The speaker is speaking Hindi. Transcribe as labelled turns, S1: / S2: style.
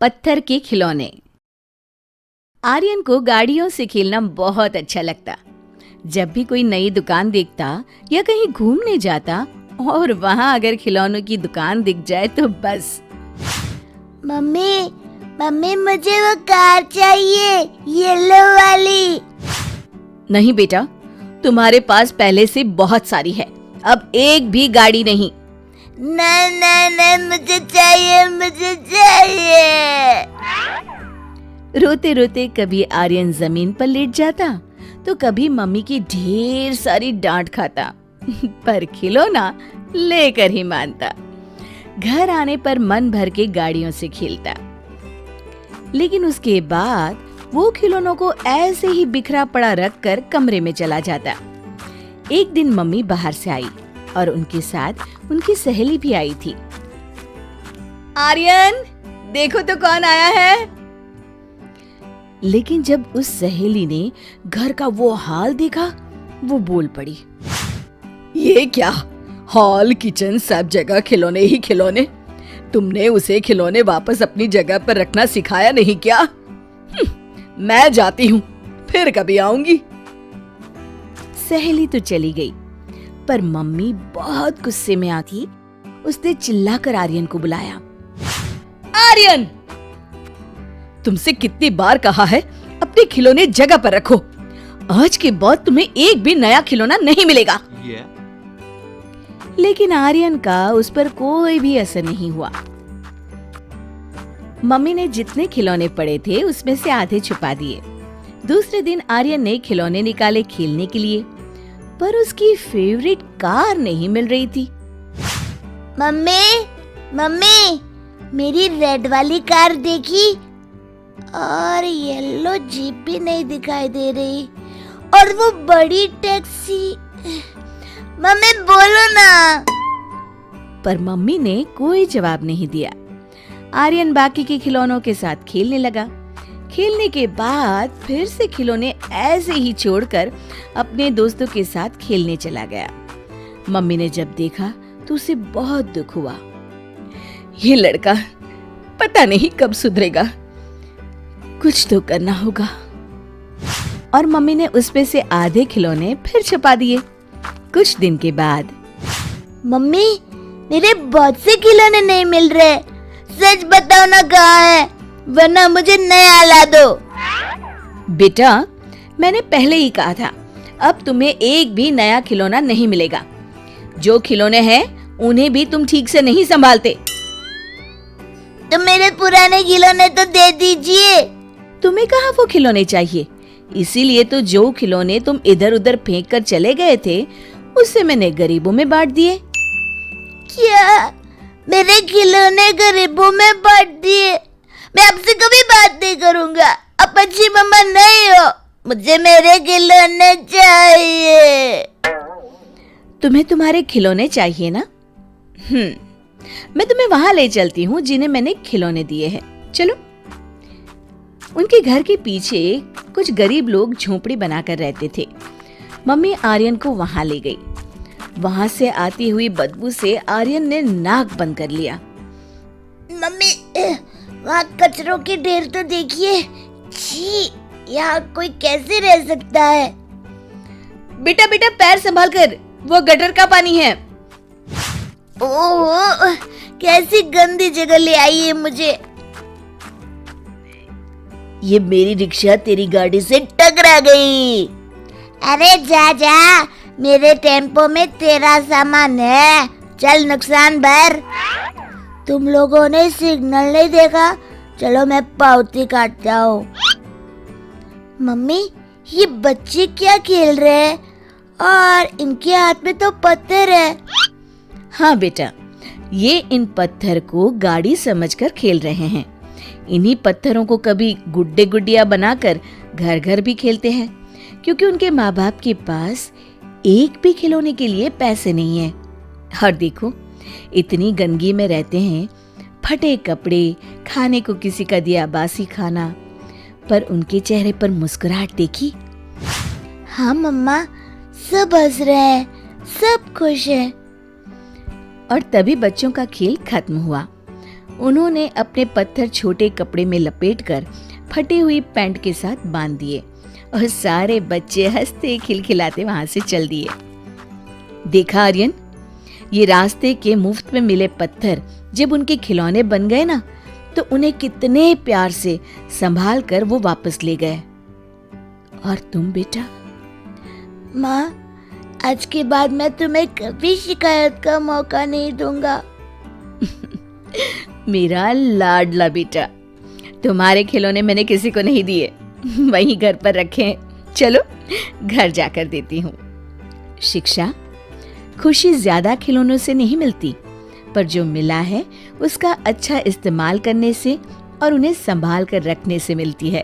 S1: पत्थर के खिलौने। आर्यन को गाड़ियों से खेलना बहुत अच्छा लगता। जब भी कोई नई दुकान देखता या कहीं घूमने जाता और वहाँ अगर खिलौनों की दुकान दिख जाए तो बस।
S2: मम्मी मम्मी मुझे वो कार चाहिए, येलो वाली।
S1: नहीं बेटा, तुम्हारे पास पहले से बहुत सारी है, अब एक भी गाड़ी नहीं।
S2: नहीं नहीं नहीं, मुझे चाहिए, मुझे चाहिए।
S1: रोते रोते कभी आर्यन जमीन पर लेट जाता तो कभी मम्मी की ढेर सारी डांट खाता पर खिलौना लेकर ही मानता। घर आने पर मन भर के गाड़ियों से खेलता, लेकिन उसके बाद वो खिलौनों को ऐसे ही बिखरा पड़ा रखकर कमरे में चला जाता। एक दिन मम्मी बाहर से आई और उनके साथ उनकी सहेली भी आई थी। आर्यन, देखो तो कौन आया है। लेकिन जब उस सहेली ने घर का वो हाल देखा, वो बोल पड़ी, ये क्या, हॉल किचन सब जगह खिलौने ही खिलौने। तुमने उसे खिलौने वापस अपनी जगह पर रखना सिखाया नहीं क्या? मैं जाती हूँ, फिर कभी आऊंगी। सहेली तो चली गई, पर मम्मी बहुत गुस्से में आती। उसने चिल्लाकर आर्यन को बुलाया। आर्यन, तुमसे कितनी बार कहा है अपने खिलौने जगह पर रखो। आज के बाद तुम्हें एक भी नया खिलौना नहीं मिलेगा। लेकिन आर्यन का उस पर कोई भी असर नहीं हुआ। मम्मी ने जितने खिलौने पड़े थे उसमें से आधे छुपा दिए। दूसरे दिन आर्यन ने खिलौने निकाले खेलने के लिए, पर उसकी फेवरेट कार नहीं मिल रही थी।
S2: मम्मी मम्मी, मेरी रेड वाली कार देखी और येलो जीप भी नहीं दिखाई दे रही, और वो बड़ी टैक्सी। मम्मी बोलो ना।
S1: पर मम्मी ने कोई जवाब नहीं दिया। आर्यन बाकी के खिलौनों के साथ खेलने लगा। खेलने के बाद फिर से खिलौने ऐसे ही छोड़कर अपने दोस्तों के साथ खेलने चला गया। मम्मी ने जब देखा तो उसे बहुत दुख हुआ। ये लड़का पता नहीं कब सुधरेगा, कुछ तो करना होगा। और मम्मी ने उसमें से आधे खिलौने फिर छुपा दिए। कुछ दिन के बाद,
S2: मम्मी मेरे बहुत से खिलौने नहीं मिल रहे, सच बताओ ना कहाँ है, वरना मुझे नया ला दो।
S1: बेटा, मैंने पहले ही कहा था, अब तुम्हें एक भी नया खिलौना नहीं मिलेगा। जो खिलौने हैं उन्हें भी तुम ठीक से नहीं संभालते।
S2: तो मेरे पुराने खिलौने तो दे दीजिए।
S1: तुम्हें कहाँ वो खिलौने चाहिए? इसीलिए तो जो खिलौने तुम इधर उधर फेंक कर चले गए थे उसे मैंने गरीबों में बांट दिए।
S2: क्या मेरे खिलौने गरीबों में बांट दिए? मैं आपसे कभी बात नहीं करूंगा, आप अच्छी मम्मा नहीं हो, मुझे मेरे खिलौने चाहिए।
S1: तुम्हें तुम्हारे खिलौने चाहिए ना? मैं तुम्हें वहां ले चलती हूँ जिन्हें मैंने खिलौने दिए हैं, चलो। उनके घर के पीछे कुछ गरीब लोग झोपड़ी बनाकर रहते थे। मम्मी आर्यन को वहां ले गई। वहां से आती हुई बदबू से आर्यन ने नाक बंद कर लिया।
S2: मम्मी, वहाँ कचरों के ढेर तो देखिए। छी, यहाँ कोई कैसे रह सकता है?
S1: बेटा बेटा, पैर संभाल कर, वो गटर का पानी है।
S2: ओह, कैसी गंदी जगह ले आई है मुझे। ये मेरी रिक्शा तेरी गाड़ी से टकरा गई। अरे जा जा, मेरे टेम्पो में तेरा सामान है, चल नुकसान भर। तुम लोगों ने सिग्नल नहीं देखा, चलो मैं पावती काटता हूँ। मम्मी, ये बच्चे क्या खेल रहे हैं और इनके हाथ में तो पत्थर है।
S1: हाँ बेटा, ये इन पत्थर को गाड़ी समझकर खेल रहे हैं। इन्हीं पत्थरों को कभी गुड्डे गुड्डिया बनाकर घर घर भी खेलते हैं, क्योंकि उनके माँ बाप के पास एक भी खिलौने के लिए पैसे नहीं है। और देखो, इतनी गंदगी में रहते हैं, फटे कपड़े, खाने को किसी का दिया बासी खाना, पर उनके चेहरे पर मुस्कुराहट देखी।
S2: हाँ मम्मा, सब हंस रहे हैं, सब खुश हैं।
S1: और तभी बच्चों का खेल खत्म हुआ। उन्होंने अपने पत्थर छोटे कपड़े में लपेटकर फटी हुई पैंट के साथ बांध दिए और सारे बच्चे हंसते खिलखिलाते वहां से चल दिए। देखा आर्यन, ये रास्ते के मुफ्त में मिले पत्थर जब उनके खिलौने बन गए ना, तो उन्हें कितने प्यार से संभाल कर वो वापस ले गए। और तुम बेटा?
S2: माँ, आज के बाद मैं तुम्हें कभी शिकायत का मौका नहीं दूंगा।
S1: मेरा लाडला बेटा, तुम्हारे खिलौने मैंने किसी को नहीं दिए, वहीं घर पर रखे हैं। चलो घर जाकर देती हूँ। शिक्षा, खुशी ज्यादा खिलौनों से नहीं मिलती, पर जो मिला है उसका अच्छा इस्तेमाल करने से और उन्हें संभाल कर रखने से मिलती है।